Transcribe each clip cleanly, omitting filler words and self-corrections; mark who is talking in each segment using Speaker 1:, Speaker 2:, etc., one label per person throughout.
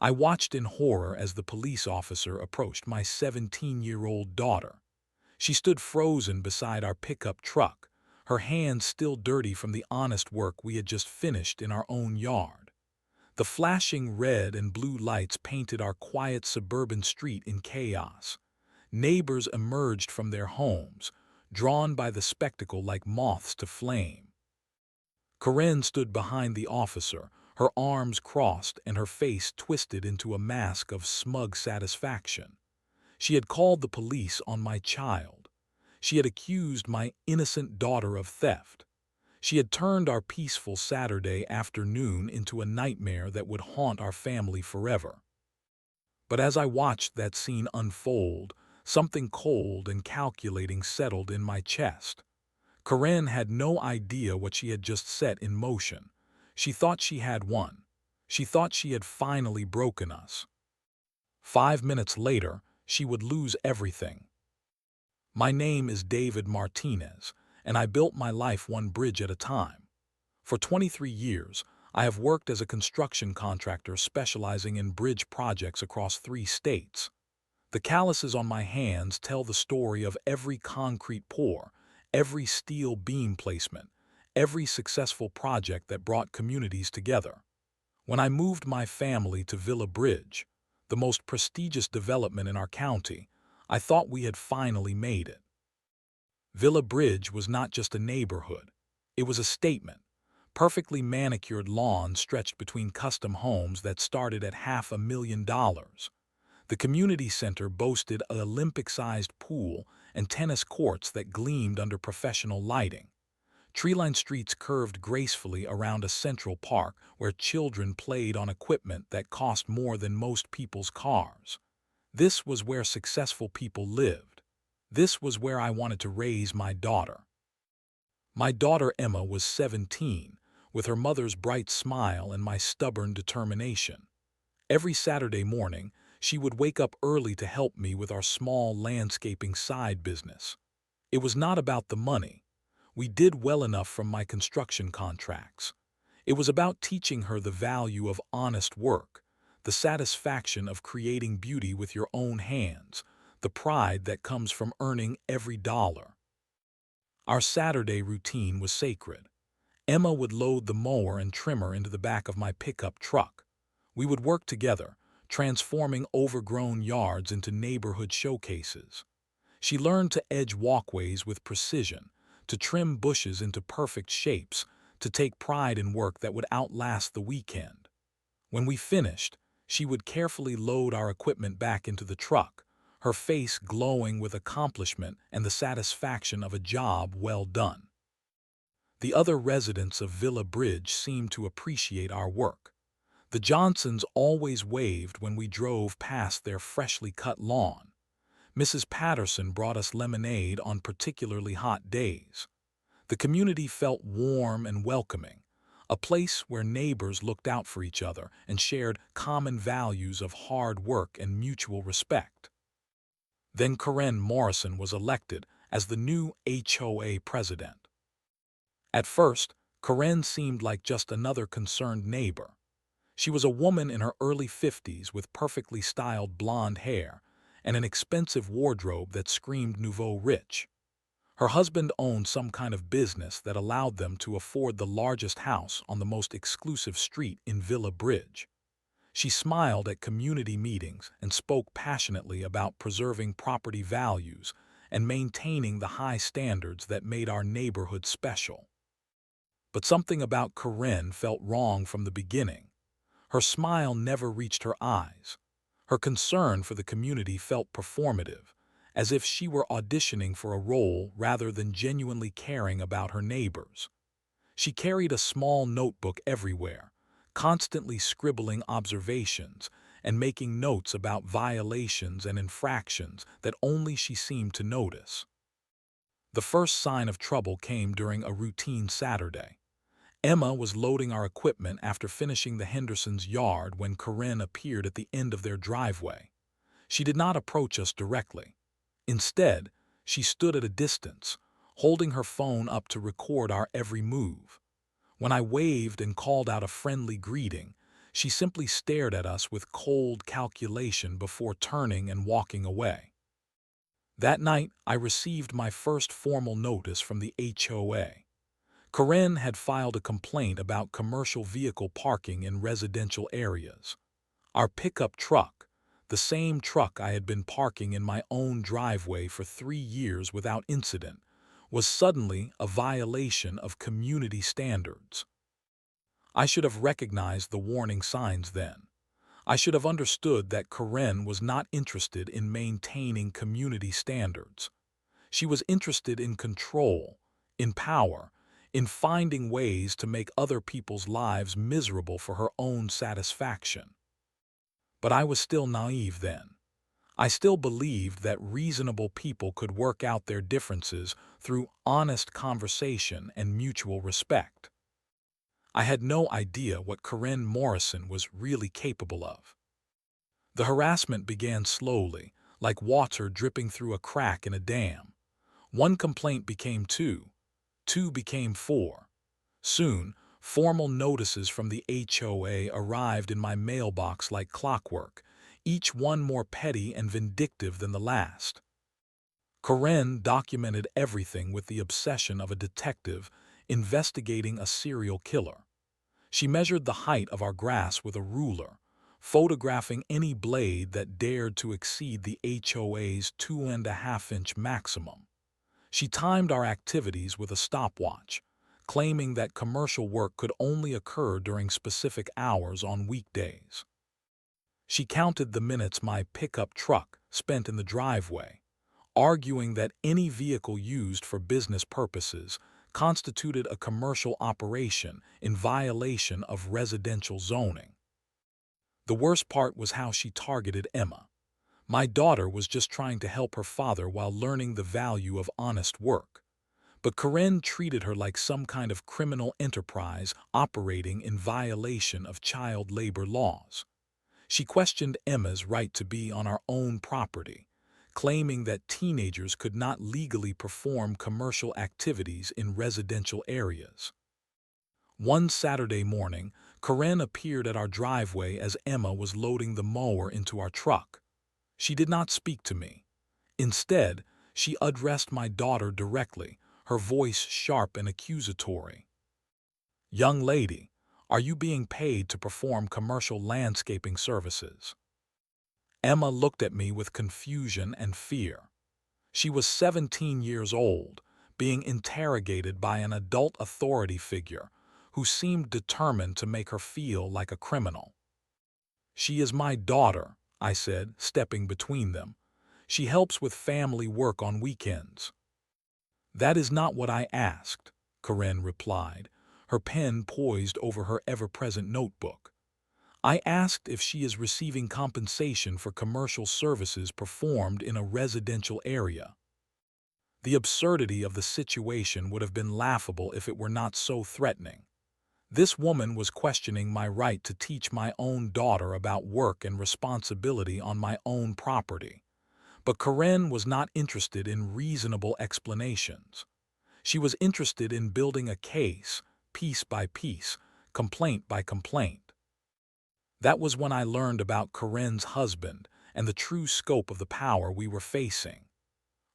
Speaker 1: I watched in horror as the police officer approached my 17-year-old daughter. She stood frozen beside our pickup truck, her hands still dirty from the honest work we had just finished in our own yard. The flashing red and blue lights painted our quiet suburban street in chaos. Neighbors emerged from their homes, drawn by the spectacle like moths to flame. Karen stood behind the officer, her arms crossed and her face twisted into a mask of smug satisfaction. She had called the police on my child. She had accused my innocent daughter of theft. She had turned our peaceful Saturday afternoon into a nightmare that would haunt our family forever. But as I watched that scene unfold, something cold and calculating settled in my chest. Karen had no idea what she had just set in motion. She thought she had won. She thought she had finally broken us. 5 minutes later, she would lose everything. My name is David Martinez, and I built my life one bridge at a time. For 23 years, I have worked as a construction contractor specializing in bridge projects across 3 states. The calluses on my hands tell the story of every concrete pour, every steel beam placement, every successful project that brought communities together. When I moved my family to Villa Bridge, the most prestigious development in our county, I thought we had finally made it. Villa Bridge was not just a neighborhood. It was a statement. Perfectly manicured lawns stretched between custom homes that started at $500,000. The community center boasted an Olympic-sized pool and tennis courts that gleamed under professional lighting. Tree-lined streets curved gracefully around a central park where children played on equipment that cost more than most people's cars. This was where successful people lived. This was where I wanted to raise my daughter. My daughter Emma was 17, with her mother's bright smile and my stubborn determination. Every Saturday morning, she would wake up early to help me with our small landscaping side business. It was not about the money. We did well enough from my construction contracts. It was about teaching her the value of honest work, the satisfaction of creating beauty with your own hands, the pride that comes from earning every dollar. Our Saturday routine was sacred. Emma would load the mower and trimmer into the back of my pickup truck. We would work together, transforming overgrown yards into neighborhood showcases. She learned to edge walkways with precision, to trim bushes into perfect shapes, to take pride in work that would outlast the weekend. When we finished, she would carefully load our equipment back into the truck, her face glowing with accomplishment and the satisfaction of a job well done. The other residents of Villa Bridge seemed to appreciate our work. The Johnsons always waved when we drove past their freshly cut lawn. Mrs. Patterson brought us lemonade on particularly hot days. The community felt warm and welcoming, a place where neighbors looked out for each other and shared common values of hard work and mutual respect. Then Karen Morrison was elected as the new HOA president. At first, Karen seemed like just another concerned neighbor. She was a woman in her early 50s with perfectly styled blonde hair and an expensive wardrobe that screamed nouveau rich. Her husband owned some kind of business that allowed them to afford the largest house on the most exclusive street in Villa Bridge. She smiled at community meetings and spoke passionately about preserving property values and maintaining the high standards that made our neighborhood special. But something about Karen felt wrong from the beginning. Her smile never reached her eyes. Her concern for the community felt performative, as if she were auditioning for a role rather than genuinely caring about her neighbors. She carried a small notebook everywhere, constantly scribbling observations and making notes about violations and infractions that only she seemed to notice. The first sign of trouble came during a routine Saturday. Emma was loading our equipment after finishing the Hendersons' yard when Karen appeared at the end of their driveway. She did not approach us directly. Instead, she stood at a distance, holding her phone up to record our every move. When I waved and called out a friendly greeting, She simply stared at us with cold calculation before turning and walking away. That night, I received my first formal notice from the HOA. Karen had filed a complaint about commercial vehicle parking in residential areas. Our pickup truck, the same truck I had been parking in my own driveway for 3 years without incident, was suddenly a violation of community standards. I should have recognized the warning signs then. I should have understood that Karen was not interested in maintaining community standards. She was interested in control, in power, in finding ways to make other people's lives miserable for her own satisfaction. But I was still naive then. I still believed that reasonable people could work out their differences through honest conversation and mutual respect. I had no idea what Karen Morrison was really capable of. The harassment began slowly, like water dripping through a crack in a dam. One complaint became two, two became four. Soon, formal notices from the HOA arrived in my mailbox like clockwork, each one more petty and vindictive than the last. Karen documented everything with the obsession of a detective investigating a serial killer. She measured the height of our grass with a ruler, photographing any blade that dared to exceed the HOA's 2.5-inch maximum. She timed our activities with a stopwatch, claiming that commercial work could only occur during specific hours on weekdays. She counted the minutes my pickup truck spent in the driveway, arguing that any vehicle used for business purposes constituted a commercial operation in violation of residential zoning. The worst part was how she targeted Emma. My daughter was just trying to help her father while learning the value of honest work. But Karen treated her like some kind of criminal enterprise operating in violation of child labor laws. She questioned Emma's right to be on our own property, claiming that teenagers could not legally perform commercial activities in residential areas. One Saturday morning, Karen appeared at our driveway as Emma was loading the mower into our truck. She did not speak to me. Instead, she addressed my daughter directly, her voice sharp and accusatory. "Young lady, are you being paid to perform commercial landscaping services?" Emma looked at me with confusion and fear. She was 17 years old, being interrogated by an adult authority figure who seemed determined to make her feel like a criminal. "She is my daughter," I said, stepping between them. "She helps with family work on weekends." "That is not what I asked," Karen replied, her pen poised over her ever-present notebook. "I asked if she is receiving compensation for commercial services performed in a residential area." The absurdity of the situation would have been laughable if it were not so threatening. This woman was questioning my right to teach my own daughter about work and responsibility on my own property. But Karen was not interested in reasonable explanations. She was interested in building a case, piece by piece, complaint by complaint. That was when I learned about Karen's husband and the true scope of the power we were facing.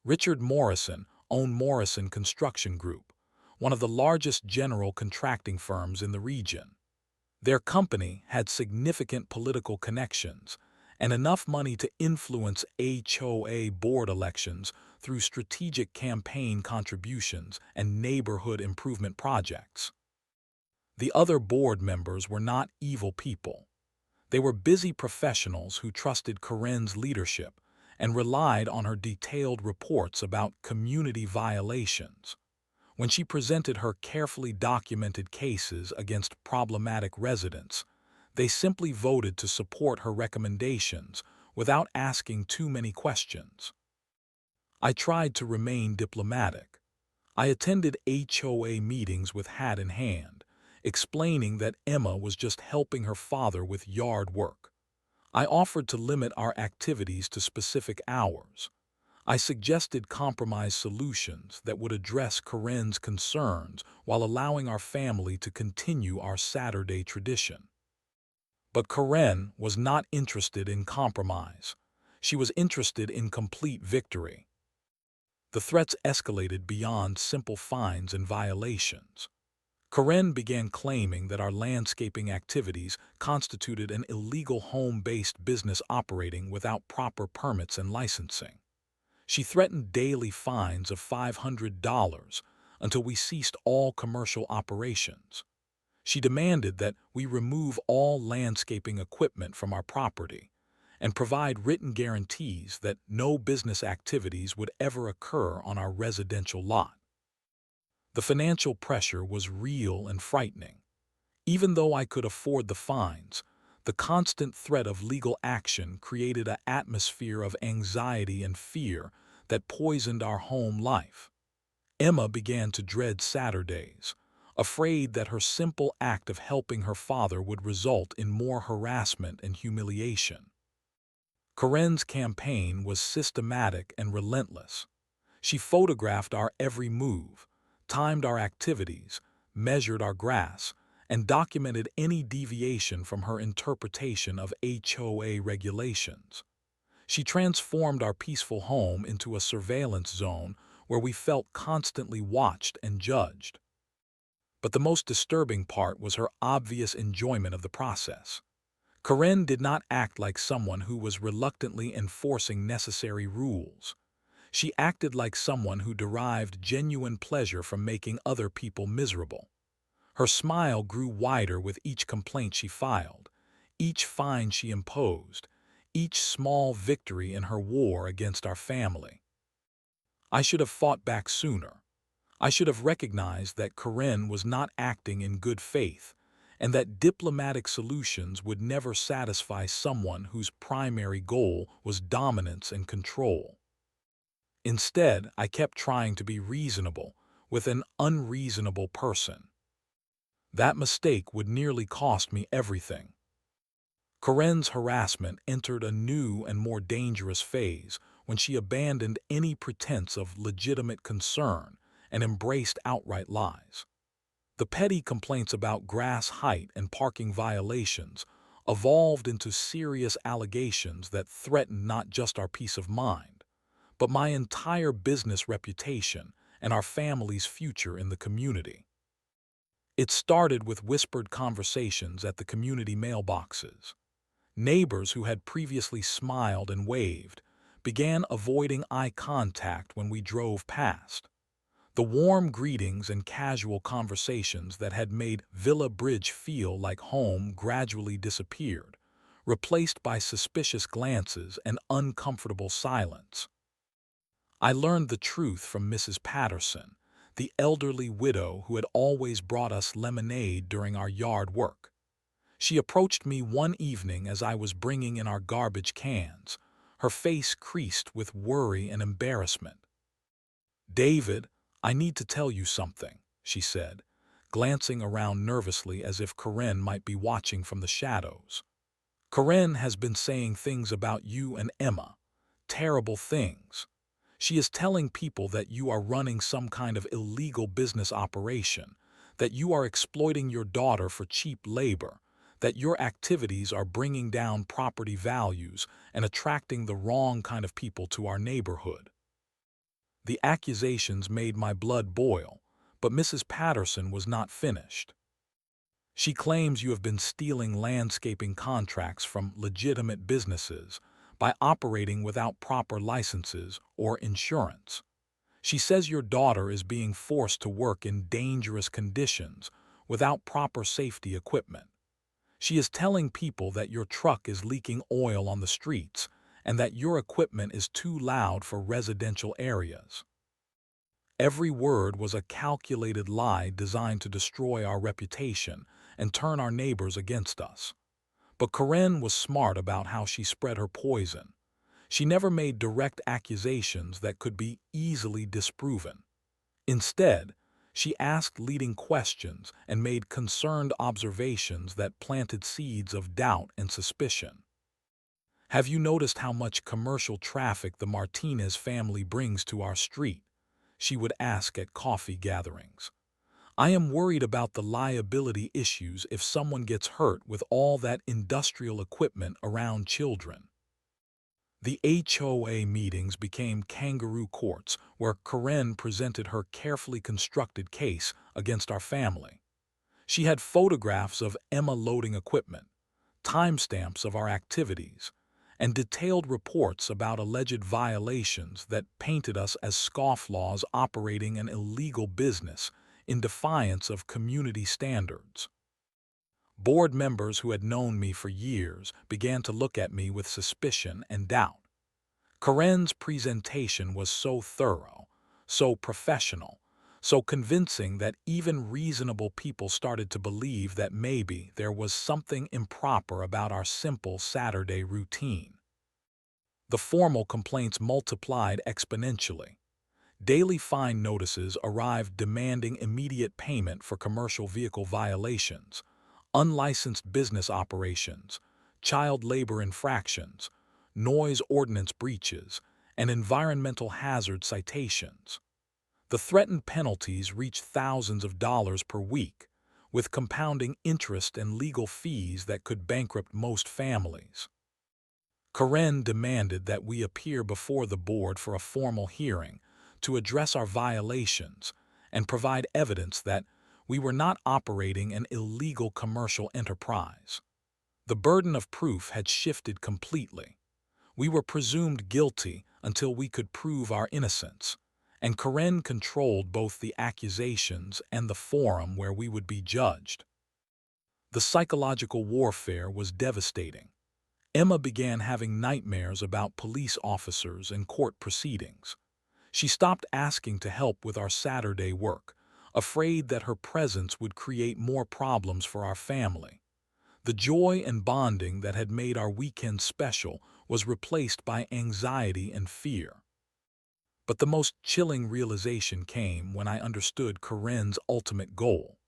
Speaker 1: Richard Morrison owned Morrison Construction Group, one of the largest general contracting firms in the region. Their company had significant political connections and enough money to influence HOA board elections through strategic campaign contributions and neighborhood improvement projects. The other board members were not evil people. They were busy professionals who trusted Karen's leadership and relied on her detailed reports about community violations. When she presented her carefully documented cases against problematic residents, they simply voted to support her recommendations without asking too many questions. I tried to remain diplomatic. I attended HOA meetings with hat in hand, explaining that Emma was just helping her father with yard work. I offered to limit our activities to specific hours. I suggested compromise solutions that would address Karen's concerns while allowing our family to continue our Saturday tradition. But Karen was not interested in compromise. She was interested in complete victory. The threats escalated beyond simple fines and violations. Karen began claiming that our landscaping activities constituted an illegal home-based business operating without proper permits and licensing. She threatened daily fines of $500 until we ceased all commercial operations. She demanded that we remove all landscaping equipment from our property and provide written guarantees that no business activities would ever occur on our residential lot. The financial pressure was real and frightening. Even though I could afford the fines, the constant threat of legal action created an atmosphere of anxiety and fear that poisoned our home life. Emma began to dread Saturdays, afraid that her simple act of helping her father would result in more harassment and humiliation. Karen's campaign was systematic and relentless. She photographed our every move, timed our activities, measured our grass, and documented any deviation from her interpretation of HOA regulations. She transformed our peaceful home into a surveillance zone where we felt constantly watched and judged. But the most disturbing part was her obvious enjoyment of the process. Karen did not act like someone who was reluctantly enforcing necessary rules. She acted like someone who derived genuine pleasure from making other people miserable. Her smile grew wider with each complaint she filed, each fine she imposed, each small victory in her war against our family. I should have fought back sooner. I should have recognized that Karen was not acting in good faith, and that diplomatic solutions would never satisfy someone whose primary goal was dominance and control. Instead, I kept trying to be reasonable with an unreasonable person. That mistake would nearly cost me everything. Karen's harassment entered a new and more dangerous phase when she abandoned any pretense of legitimate concern and embraced outright lies. The petty complaints about grass height and parking violations evolved into serious allegations that threatened not just our peace of mind, but my entire business reputation and our family's future in the community. It started with whispered conversations at the community mailboxes. Neighbors who had previously smiled and waved began avoiding eye contact when we drove past. The warm greetings and casual conversations that had made Villa Bridge feel like home gradually disappeared, replaced by suspicious glances and uncomfortable silence. I learned the truth from Mrs. Patterson, the elderly widow who had always brought us lemonade during our yard work. She approached me one evening as I was bringing in our garbage cans, her face creased with worry and embarrassment. "David, I need to tell you something," she said, glancing around nervously as if Karen might be watching from the shadows. "Karen has been saying things about you and Emma, terrible things. She is telling people that you are running some kind of illegal business operation, that you are exploiting your daughter for cheap labor, that your activities are bringing down property values and attracting the wrong kind of people to our neighborhood." The accusations made my blood boil, but Mrs. Patterson was not finished. "She claims you have been stealing landscaping contracts from legitimate businesses by operating without proper licenses or insurance. She says your daughter is being forced to work in dangerous conditions without proper safety equipment. She is telling people that your truck is leaking oil on the streets and that your equipment is too loud for residential areas." Every word was a calculated lie designed to destroy our reputation and turn our neighbors against us. But Karen was smart about how she spread her poison. She never made direct accusations that could be easily disproven. Instead, she asked leading questions and made concerned observations that planted seeds of doubt and suspicion. "Have you noticed how much commercial traffic the Martinez family brings to our street?" she would ask at coffee gatherings. I am worried about the liability issues if someone gets hurt with all that industrial equipment around children. The HOA meetings became kangaroo courts where Karen presented her carefully constructed case against our family. She had photographs of Emma loading equipment, timestamps of our activities, and detailed reports about alleged violations that painted us as scofflaws operating an illegal business in defiance of community standards. Board members who had known me for years began to look at me with suspicion and doubt. Karen's presentation was so thorough, so professional, so convincing that even reasonable people started to believe that maybe there was something improper about our simple Saturday routine. The formal complaints multiplied exponentially. Daily fine notices arrived demanding immediate payment for commercial vehicle violations, unlicensed business operations, child labor infractions, noise ordinance breaches, and environmental hazard citations. The threatened penalties reached thousands of dollars per week, with compounding interest and legal fees that could bankrupt most families. Karen demanded that we appear before the board for a formal hearing to address our violations and provide evidence that we were not operating an illegal commercial enterprise. The burden of proof had shifted completely. We were presumed guilty until we could prove our innocence, and Karen controlled both the accusations and the forum where we would be judged. The psychological warfare was devastating. Emma began having nightmares about police officers and court proceedings. She stopped asking to help with our Saturday work, afraid that her presence would create more problems for our family. The joy and bonding that had made our weekend special was replaced by anxiety and fear. But the most chilling realization came when I understood Karen's ultimate goal.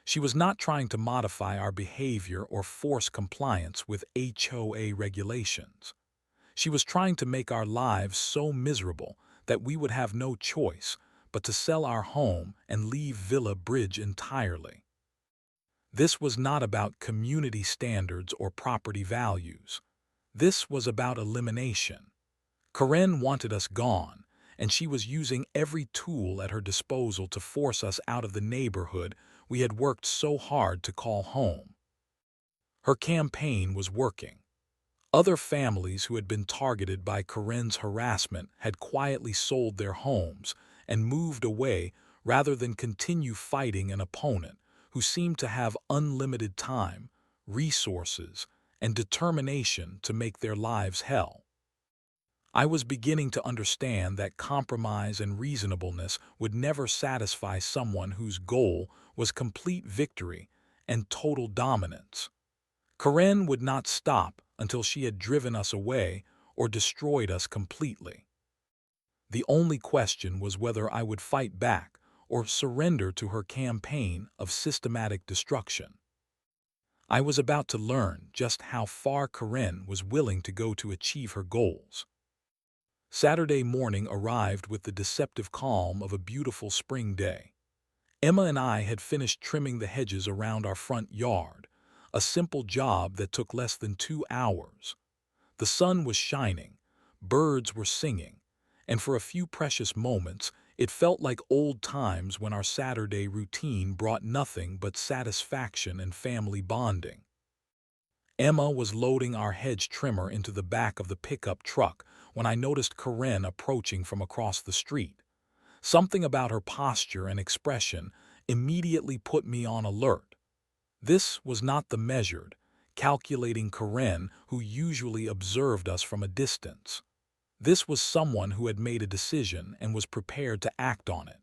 Speaker 1: She was not trying to modify our behavior or force compliance with HOA regulations. She was trying to make our lives so miserable that we would have no choice but to sell our home and leave Villa Bridge entirely. This was not about community standards or property values. This was about elimination. Karen wanted us gone, and she was using every tool at her disposal to force us out of the neighborhood we had worked so hard to call home. Her campaign was working. Other families who had been targeted by Karen's harassment had quietly sold their homes and moved away rather than continue fighting an opponent who seemed to have unlimited time, resources, and determination to make their lives hell. I was beginning to understand that compromise and reasonableness would never satisfy someone whose goal was complete victory and total dominance. Karen would not stop until she had driven us away or destroyed us completely. The only question was whether I would fight back or surrender to her campaign of systematic destruction. I was about to learn just how far Karen was willing to go to achieve her goals. Saturday morning arrived with the deceptive calm of a beautiful spring day. Emma and I had finished trimming the hedges around our front yard, a simple job that took less than 2 hours. The sun was shining, birds were singing, and for a few precious moments, it felt like old times when our Saturday routine brought nothing but satisfaction and family bonding. Emma was loading our hedge trimmer into the back of the pickup truck when I noticed Karen approaching from across the street. Something about her posture and expression immediately put me on alert. This was not the measured, calculating Karen who usually observed us from a distance. This was someone who had made a decision and was prepared to act on it.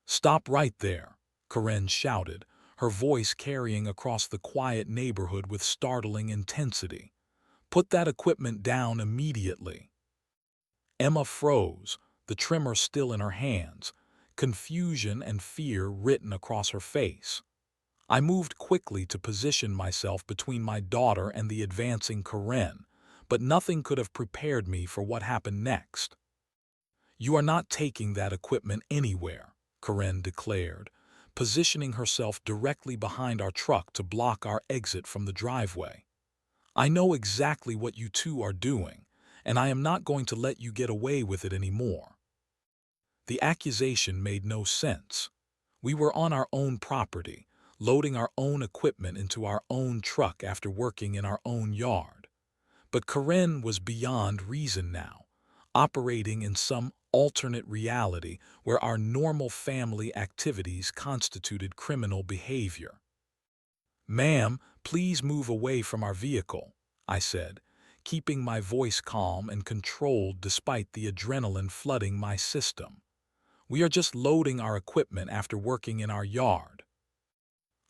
Speaker 1: "Stop right there," Karen shouted, her voice carrying across the quiet neighborhood with startling intensity. "Put that equipment down immediately." Emma froze, the trimmer still in her hands, confusion and fear written across her face. I moved quickly to position myself between my daughter and the advancing Karen, but nothing could have prepared me for what happened next. "You are not taking that equipment anywhere," Karen declared, positioning herself directly behind our truck to block our exit from the driveway. "I know exactly what you two are doing, and I am not going to let you get away with it anymore." The accusation made no sense. We were on our own property, loading our own equipment into our own truck after working in our own yard. But Karen was beyond reason now, operating in some alternate reality where our normal family activities constituted criminal behavior. "Ma'am, please move away from our vehicle," I said, keeping my voice calm and controlled despite the adrenaline flooding my system. "We are just loading our equipment after working in our yard."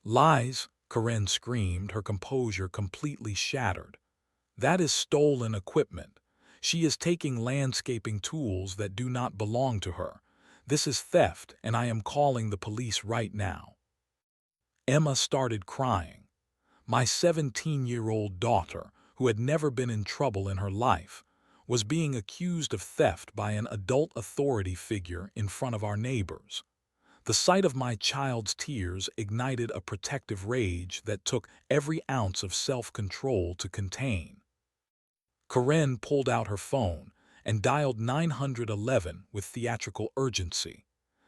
Speaker 1: "Lies!" Karen screamed, her composure completely shattered. "That is stolen equipment. She is taking landscaping tools that do not belong to her. This is theft, and I am calling the police right now." Emma started crying. My 17-year-old daughter, who had never been in trouble in her life, was being accused of theft by an adult authority figure in front of our neighbors. The sight of my child's tears ignited a protective rage that took every ounce of self-control to contain. Karen pulled out her phone and dialed 911 with theatrical urgency,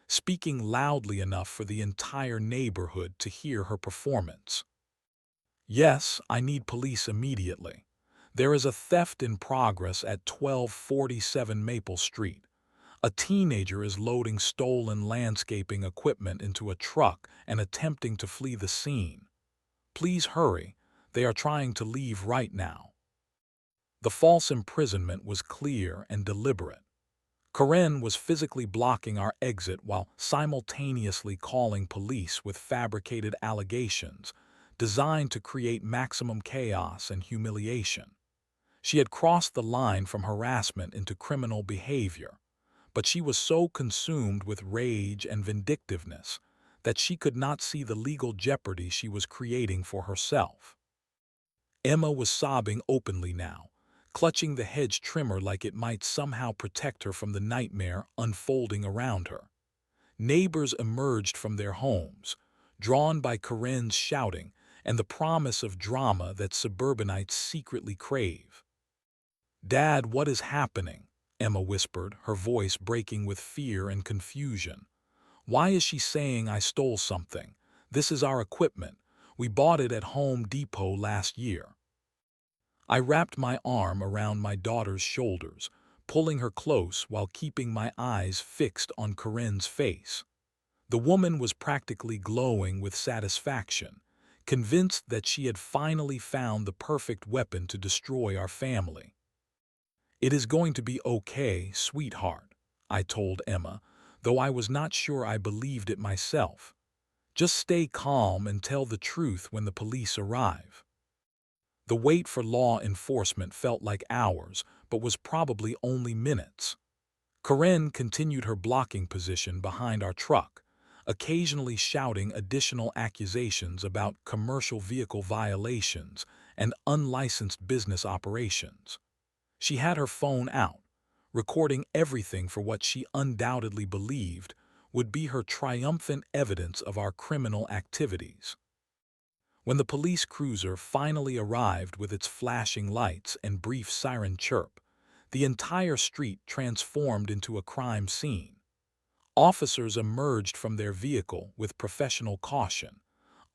Speaker 1: speaking loudly enough for the entire neighborhood to hear her performance. "Yes, I need police immediately. There is a theft in progress at 1247 Maple Street. A teenager is loading stolen landscaping equipment into a truck and attempting to flee the scene. Please hurry. They are trying to leave right now." The false imprisonment was clear and deliberate. Karen was physically blocking our exit while simultaneously calling police with fabricated allegations designed to create maximum chaos and humiliation. She had crossed the line from harassment into criminal behavior, but she was so consumed with rage and vindictiveness that she could not see the legal jeopardy she was creating for herself. Emma was sobbing openly now, clutching the hedge trimmer like it might somehow protect her from the nightmare unfolding around her. Neighbors emerged from their homes, drawn by Karen's shouting and the promise of drama that suburbanites secretly crave. "Dad, what is happening?" Emma whispered, her voice breaking with fear and confusion. "Why is she saying I stole something? This is our equipment. We bought it at Home Depot last year." I wrapped my arm around my daughter's shoulders, pulling her close while keeping my eyes fixed on Karen's face. The woman was practically glowing with satisfaction, convinced that she had finally found the perfect weapon to destroy our family. "It is going to be okay, sweetheart," I told Emma, though I was not sure I believed it myself. "Just stay calm and tell the truth when the police arrive." The wait for law enforcement felt like hours, but was probably only minutes. Karen continued her blocking position behind our truck, occasionally shouting additional accusations about commercial vehicle violations and unlicensed business operations. She had her phone out, recording everything for what she undoubtedly believed would be her triumphant evidence of our criminal activities. When the police cruiser finally arrived with its flashing lights and brief siren chirp, the entire street transformed into a crime scene. Officers emerged from their vehicle with professional caution,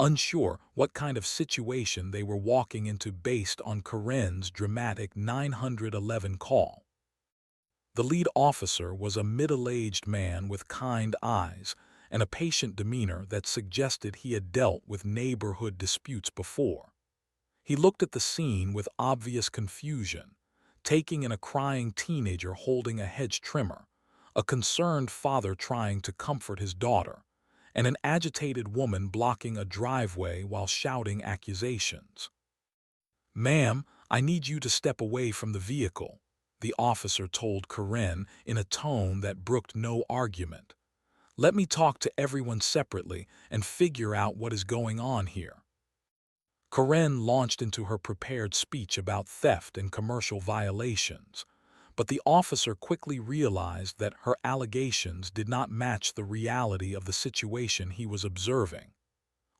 Speaker 1: unsure what kind of situation they were walking into based on Karen's dramatic 911 call. The lead officer was a middle-aged man with kind eyes and a patient demeanor that suggested he had dealt with neighborhood disputes before. He looked at the scene with obvious confusion, taking in a crying teenager holding a hedge trimmer, a concerned father trying to comfort his daughter, and an agitated woman blocking a driveway while shouting accusations. "Ma'am, I need you to step away from the vehicle," the officer told Karen in a tone that brooked no argument. "Let me talk to everyone separately and figure out what is going on here." Karen launched into her prepared speech about theft and commercial violations, But the officer quickly realized that her allegations did not match the reality of the situation he was observing.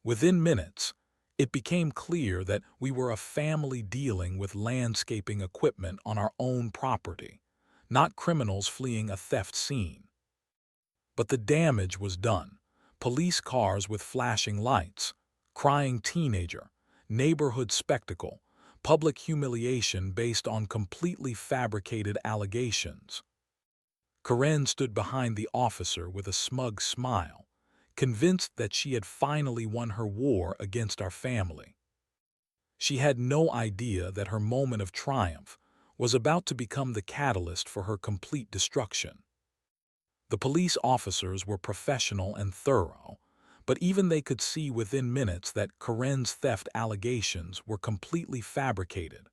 Speaker 1: Within minutes, it became clear that we were a family dealing with landscaping equipment on our own property, not criminals fleeing a theft scene. But the damage was done. Police cars with flashing lights, crying teenager, neighborhood spectacle, public humiliation based on completely fabricated allegations. Karen stood behind the officer with a smug smile, convinced that she had finally won her war against our family. She had no idea that her moment of triumph was about to become the catalyst for her complete destruction. The police officers were professional and thorough, but even they could see within minutes that Karen's theft allegations were completely fabricated.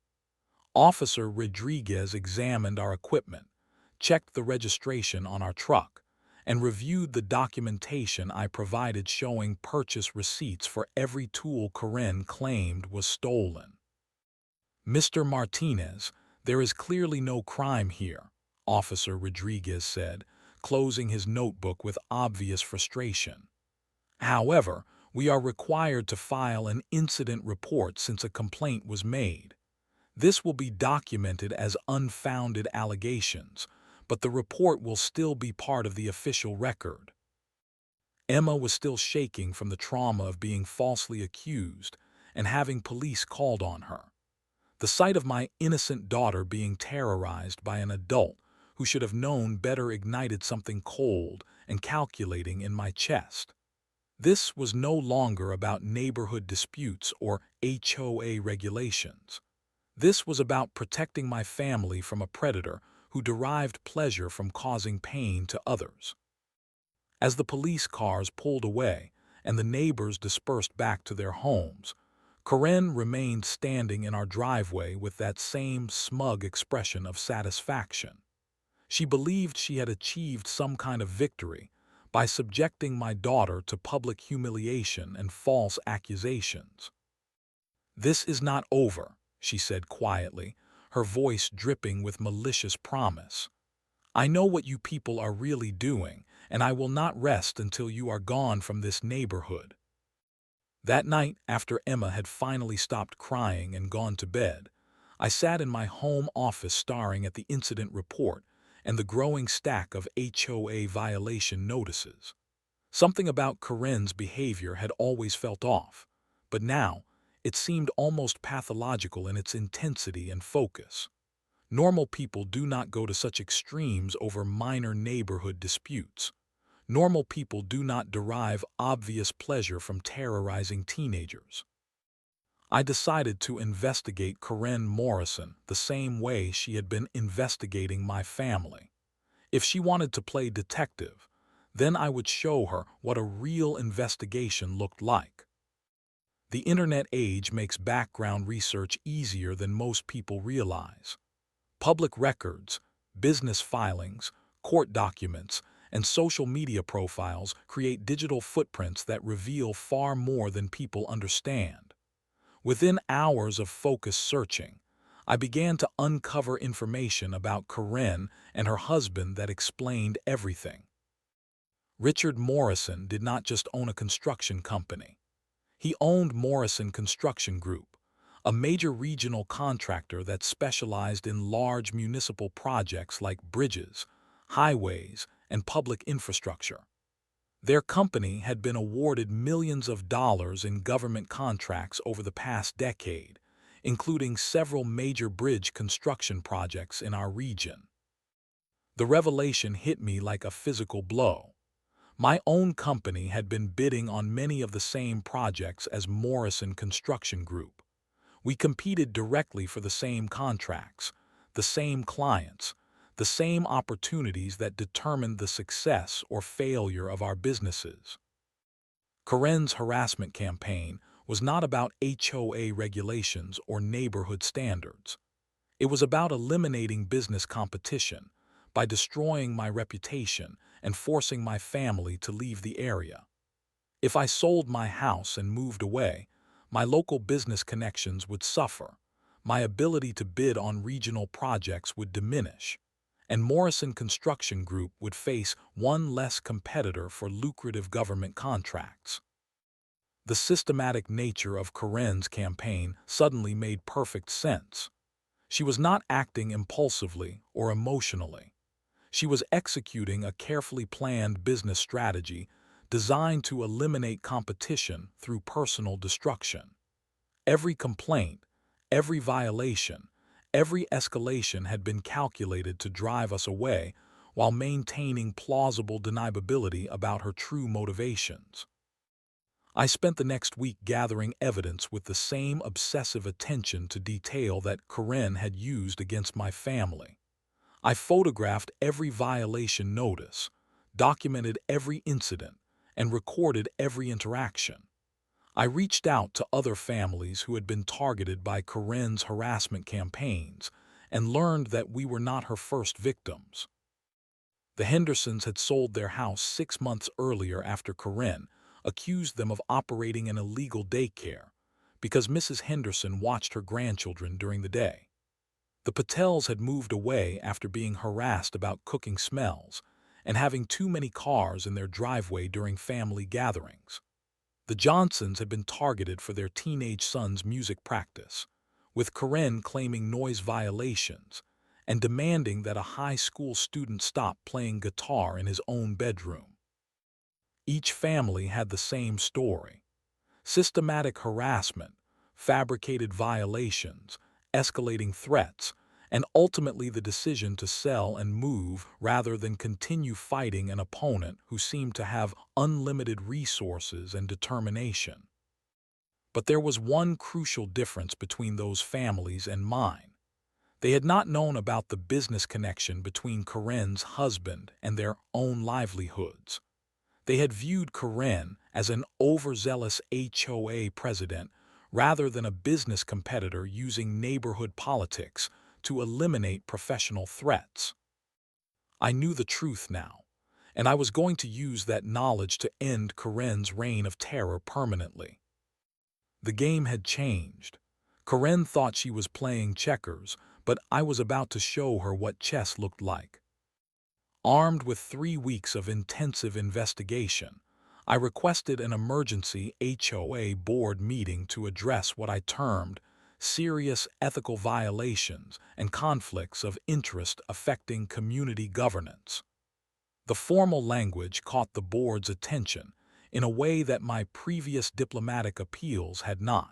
Speaker 1: Officer Rodriguez examined our equipment, checked the registration on our truck, and reviewed the documentation I provided showing purchase receipts for every tool Karen claimed was stolen. "Mr. Martinez, there is clearly no crime here," Officer Rodriguez said, closing his notebook with obvious frustration. "However, we are required to file an incident report since a complaint was made. This will be documented as unfounded allegations, but the report will still be part of the official record." Emma was still shaking from the trauma of being falsely accused and having police called on her. The sight of my innocent daughter being terrorized by an adult who should have known better ignited something cold and calculating in my chest. This was no longer about neighborhood disputes or HOA regulations. This was about protecting my family from a predator who derived pleasure from causing pain to others. As the police cars pulled away and the neighbors dispersed back to their homes, Karen remained standing in our driveway with that same smug expression of satisfaction. She believed she had achieved some kind of victory by subjecting my daughter to public humiliation and false accusations. "This is not over," she said quietly, her voice dripping with malicious promise. "I know what you people are really doing, and I will not rest until you are gone from this neighborhood." That night, after Emma had finally stopped crying and gone to bed, I sat in my home office staring at the incident report and the growing stack of HOA violation notices. Something about Karen's behavior had always felt off, but now it seemed almost pathological in its intensity and focus. Normal people do not go to such extremes over minor neighborhood disputes. Normal people do not derive obvious pleasure from terrorizing teenagers. I decided to investigate Karen Morrison the same way she had been investigating my family. If she wanted to play detective, then I would show her what a real investigation looked like. The internet age makes background research easier than most people realize. Public records, business filings, court documents, and social media profiles create digital footprints that reveal far more than people understand. Within hours of focused searching, I began to uncover information about Karen and her husband that explained everything. Richard Morrison did not just own a construction company. He owned Morrison Construction Group, a major regional contractor that specialized in large municipal projects like bridges, highways, and public infrastructure. Their company had been awarded millions of dollars in government contracts over the past decade, including several major bridge construction projects in our region. The revelation hit me like a physical blow. My own company had been bidding on many of the same projects as Morrison Construction Group. We competed directly for the same contracts, the same clients, the same opportunities that determined the success or failure of our businesses. Karen's harassment campaign was not about HOA regulations or neighborhood standards. It was about eliminating business competition by destroying my reputation and forcing my family to leave the area. If I sold my house and moved away, my local business connections would suffer. My ability to bid on regional projects would diminish. and Morrison Construction Group would face one less competitor for lucrative government contracts. The systematic nature of Karen's campaign suddenly made perfect sense. She was not acting impulsively or emotionally. She was executing a carefully planned business strategy designed to eliminate competition through personal destruction. Every complaint, every violation, every escalation had been calculated to drive us away while maintaining plausible deniability about her true motivations. I spent the next week gathering evidence with the same obsessive attention to detail that Karen had used against my family. I photographed every violation notice, documented every incident, and recorded every interaction. I reached out to other families who had been targeted by Karen's harassment campaigns and learned that we were not her first victims. The Hendersons had sold their house 6 months earlier after Karen accused them of operating an illegal daycare because Mrs. Henderson watched her grandchildren during the day. The Patels had moved away after being harassed about cooking smells and having too many cars in their driveway during family gatherings. The Johnsons had been targeted for their teenage son's music practice, with Karen claiming noise violations and demanding that a high school student stop playing guitar in his own bedroom. Each family had the same story: systematic harassment, fabricated violations, escalating threats, and ultimately the decision to sell and move rather than continue fighting an opponent who seemed to have unlimited resources and determination. But there was one crucial difference between those families and mine. They had not known about the business connection between Karen's husband and their own livelihoods. They had viewed Karen as an overzealous HOA president rather than a business competitor using neighborhood politics to eliminate professional threats. I knew the truth now, and I was going to use that knowledge to end Karen's reign of terror permanently. The game had changed. Karen thought she was playing checkers, but I was about to show her what chess looked like. Armed with 3 weeks of intensive investigation, I requested an emergency HOA board meeting to address what I termed serious ethical violations and conflicts of interest affecting community governance. The formal language caught the board's attention in a way that my previous diplomatic appeals had not.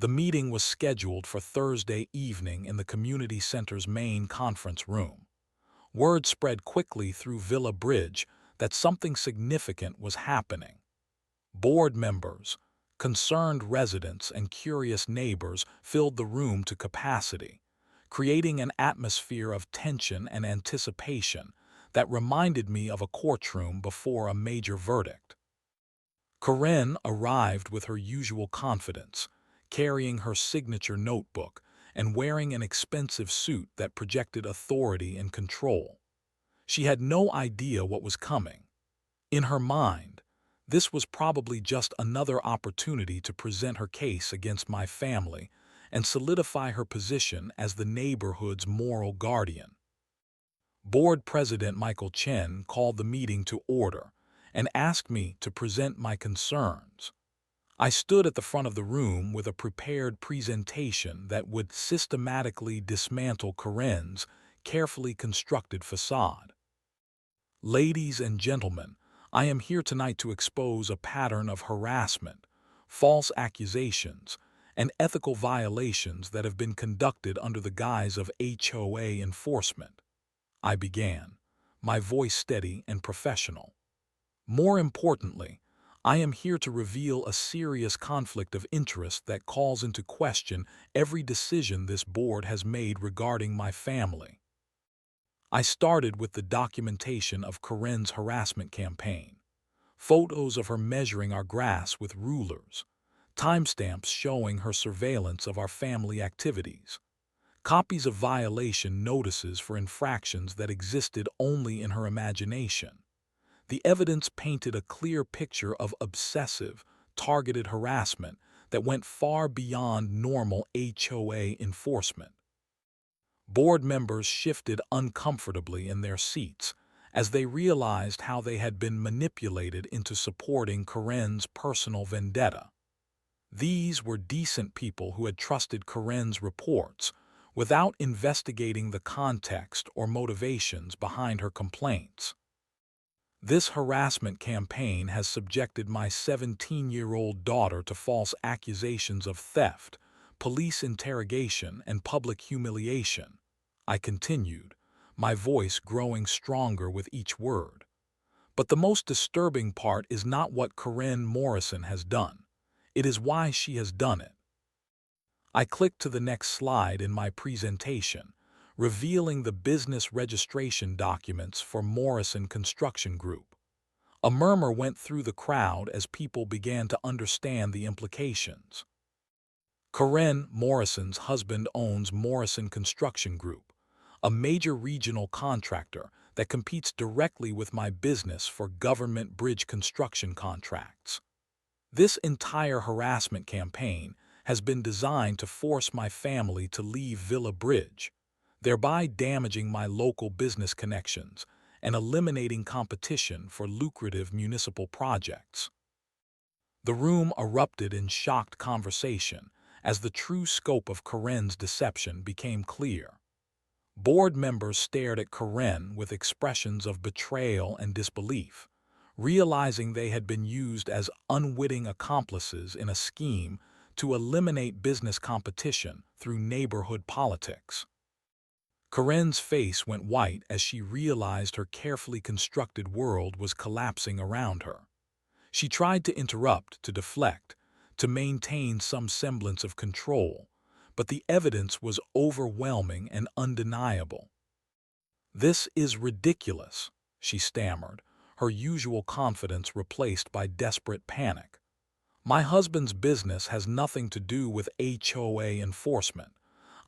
Speaker 1: The meeting was scheduled for Thursday evening in the community center's main conference room. Word spread quickly through Villa Bridge that something significant was happening. Board members, concerned residents, and curious neighbors filled the room to capacity, creating an atmosphere of tension and anticipation that reminded me of a courtroom before a major verdict. Karen arrived with her usual confidence, carrying her signature notebook and wearing an expensive suit that projected authority and control. She had no idea what was coming. In her mind, this was probably just another opportunity to present her case against my family and solidify her position as the neighborhood's moral guardian. Board President Michael Chen called the meeting to order and asked me to present my concerns. I stood at the front of the room with a prepared presentation that would systematically dismantle Karen's carefully constructed facade. Ladies and gentlemen, I am here tonight to expose a pattern of harassment, false accusations, and ethical violations that have been conducted under the guise of HOA enforcement. I began, my voice steady and professional. More importantly, I am here to reveal a serious conflict of interest that calls into question every decision this board has made regarding my family. I started with the documentation of Karen's harassment campaign, photos of her measuring our grass with rulers, timestamps showing her surveillance of our family activities, copies of violation notices for infractions that existed only in her imagination. The evidence painted a clear picture of obsessive, targeted harassment that went far beyond normal HOA enforcement. Board members shifted uncomfortably in their seats as they realized how they had been manipulated into supporting Karen's personal vendetta. These were decent people who had trusted Karen's reports without investigating the context or motivations behind her complaints. This harassment campaign has subjected my 17-year-old daughter to false accusations of theft, police interrogation, and public humiliation. I continued, my voice growing stronger with each word. But the most disturbing part is not what Karen Morrison has done. It is why she has done it. I clicked to the next slide in my presentation, revealing the business registration documents for Morrison Construction Group. A murmur went through the crowd as people began to understand the implications. Karen Morrison's husband owns Morrison Construction Group, a major regional contractor that competes directly with my business for government bridge construction contracts. This entire harassment campaign has been designed to force my family to leave Villa Bridge, thereby damaging my local business connections and eliminating competition for lucrative municipal projects. The room erupted in shocked conversation as the true scope of Karen's deception became clear. Board members stared at Karen with expressions of betrayal and disbelief, realizing they had been used as unwitting accomplices in a scheme to eliminate business competition through neighborhood politics. Karen's face went white as she realized her carefully constructed world was collapsing around her. She tried to interrupt, to deflect, to maintain some semblance of control, but the evidence was overwhelming and undeniable. "This is ridiculous," she stammered, her usual confidence replaced by desperate panic. "My husband's business has nothing to do with HOA enforcement.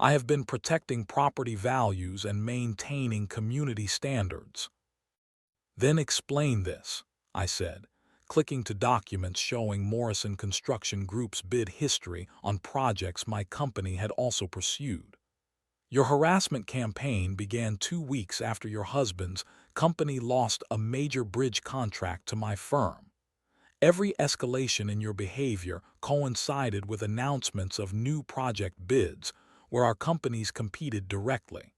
Speaker 1: I have been protecting property values and maintaining community standards." "Then explain this," I said, clicking to documents showing Morrison Construction Group's bid history on projects my company had also pursued. "Your harassment campaign began 2 weeks after your husband's company lost a major bridge contract to my firm. Every escalation in your behavior coincided with announcements of new project bids where our companies competed directly."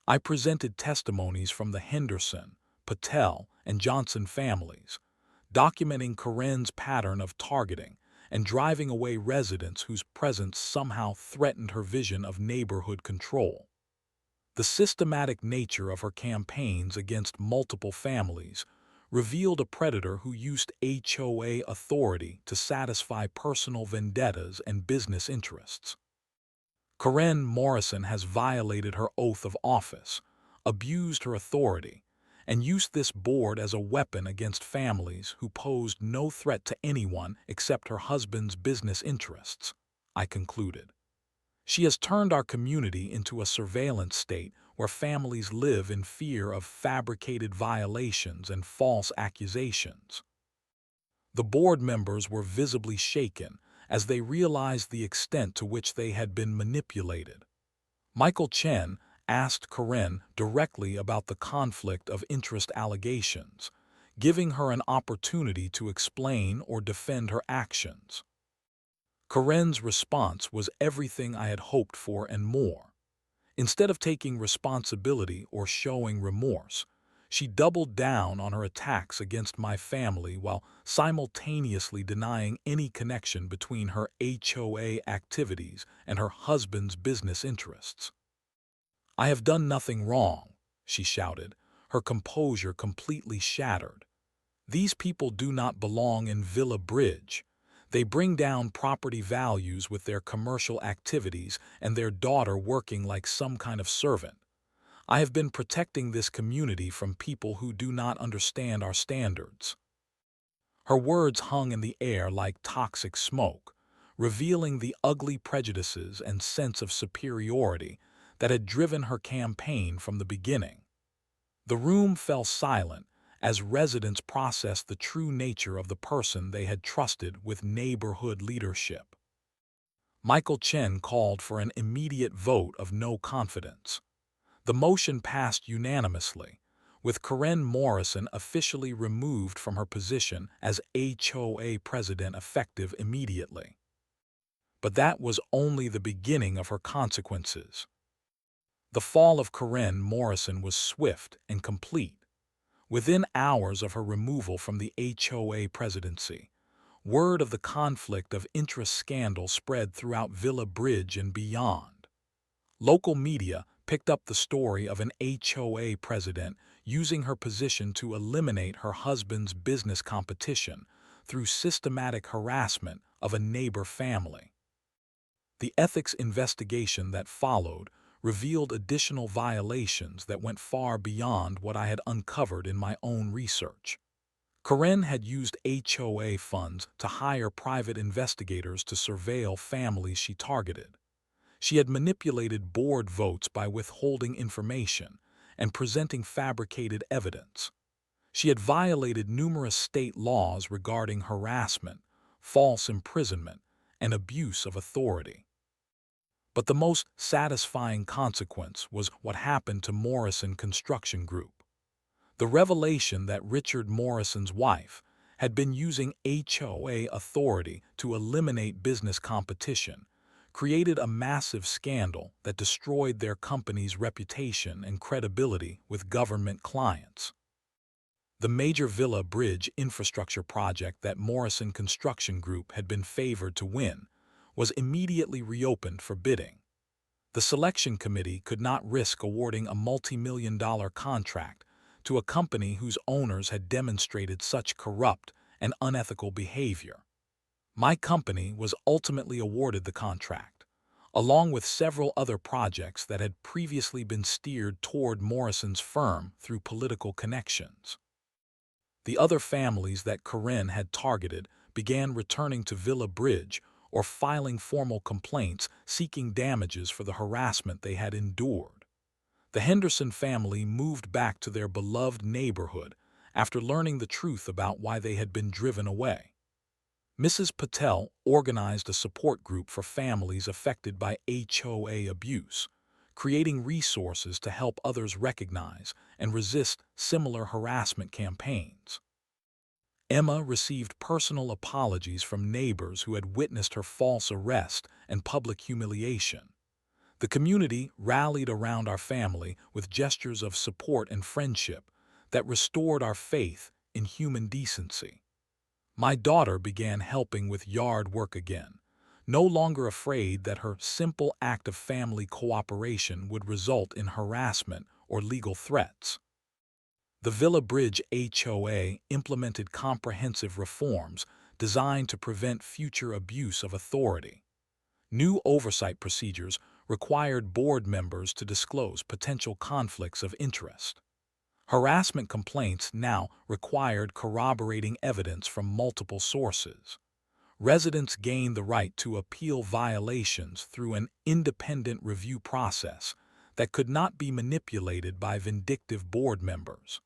Speaker 1: I presented testimonies from the Henderson, Patel, and Johnson families, documenting Karen's pattern of targeting and driving away residents whose presence somehow threatened her vision of neighborhood control. The systematic nature of her campaigns against multiple families revealed a predator who used HOA authority to satisfy personal vendettas and business interests. Karen Morrison has violated her oath of office, abused her authority, and used this board as a weapon against families who posed no threat to anyone except her husband's business interests, I concluded. She has turned our community into a surveillance state where families live in fear of fabricated violations and false accusations. The board members were visibly shaken as they realized the extent to which they had been manipulated. Michael Chen asked Karen directly about the conflict of interest allegations, giving her an opportunity to explain or defend her actions. Karen's response was everything I had hoped for and more. Instead of taking responsibility or showing remorse, she doubled down on her attacks against my family while simultaneously denying any connection between her HOA activities and her husband's business interests. "I have done nothing wrong," she shouted, her composure completely shattered. "These people do not belong in Villa Bridge. They bring down property values with their commercial activities and their daughter working like some kind of servant. I have been protecting this community from people who do not understand our standards." Her words hung in the air like toxic smoke, revealing the ugly prejudices and sense of superiority that had driven her campaign from the beginning. The room fell silent as residents processed the true nature of the person they had trusted with neighborhood leadership. Michael Chen called for an immediate vote of no confidence. The motion passed unanimously, with Karen Morrison officially removed from her position as HOA president effective immediately. But that was only the beginning of her consequences. The fall of Karen Morrison was swift and complete. Within hours of her removal from the HOA presidency, word of the conflict of interest scandal spread throughout Villa Bridge and beyond. Local media picked up the story of an HOA president using her position to eliminate her husband's business competition through systematic harassment of a neighbor family. The ethics investigation that followed revealed additional violations that went far beyond what I had uncovered in my own research. Karen had used HOA funds to hire private investigators to surveil families she targeted. She had manipulated board votes by withholding information and presenting fabricated evidence. She had violated numerous state laws regarding harassment, false imprisonment, and abuse of authority. But the most satisfying consequence was what happened to Morrison Construction Group. The revelation that Richard Morrison's wife had been using HOA authority to eliminate business competition created a massive scandal that destroyed their company's reputation and credibility with government clients. The major Villa Bridge infrastructure project that Morrison Construction Group had been favored to win was immediately reopened for bidding. The selection committee could not risk awarding a multi-million-dollar contract to a company whose owners had demonstrated such corrupt and unethical behavior. My company was ultimately awarded the contract, along with several other projects that had previously been steered toward Morrison's firm through political connections. The other families that Karen had targeted began returning to Villa Bridge or filing formal complaints seeking damages for the harassment they had endured. The Henderson family moved back to their beloved neighborhood after learning the truth about why they had been driven away. Mrs. Patel organized a support group for families affected by HOA abuse, creating resources to help others recognize and resist similar harassment campaigns. Emma received personal apologies from neighbors who had witnessed her false arrest and public humiliation. The community rallied around our family with gestures of support and friendship that restored our faith in human decency. My daughter began helping with yard work again, no longer afraid that her simple act of family cooperation would result in harassment or legal threats. The Villa Bridge HOA implemented comprehensive reforms designed to prevent future abuse of authority. New oversight procedures required board members to disclose potential conflicts of interest. Harassment complaints now required corroborating evidence from multiple sources. Residents gained the right to appeal violations through an independent review process that could not be manipulated by vindictive board members.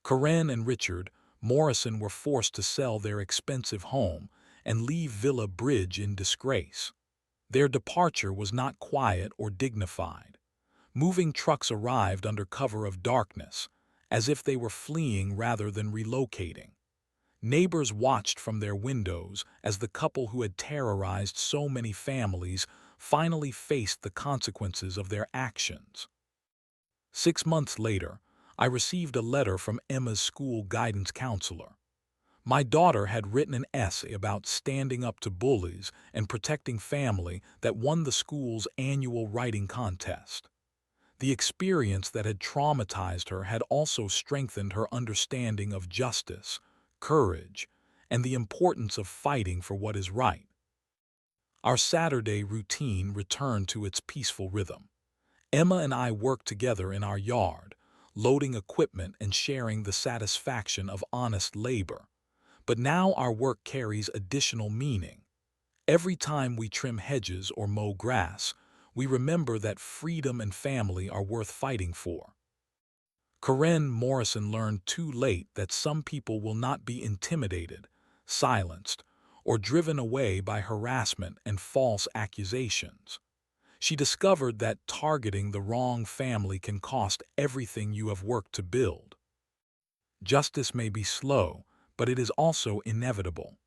Speaker 1: Karen and Richard Morrison were forced to sell their expensive home and leave Villa Bridge in disgrace. Their departure was not quiet or dignified. Moving trucks arrived under cover of darkness, as if they were fleeing rather than relocating. Neighbors watched from their windows as the couple who had terrorized so many families finally faced the consequences of their actions. 6 months later, I received a letter from Emma's school guidance counselor. My daughter had written an essay about standing up to bullies and protecting family that won the school's annual writing contest. The experience that had traumatized her had also strengthened her understanding of justice, courage, and the importance of fighting for what is right. Our Saturday routine returned to its peaceful rhythm. Emma and I worked together in our yard, loading equipment and sharing the satisfaction of honest labor. But now our work carries additional meaning. Every time we trim hedges or mow grass, we remember that freedom and family are worth fighting for. Karen Morrison learned too late that some people will not be intimidated, silenced, or driven away by harassment and false accusations. She discovered that targeting the wrong family can cost everything you have worked to build. Justice may be slow, but it is also inevitable.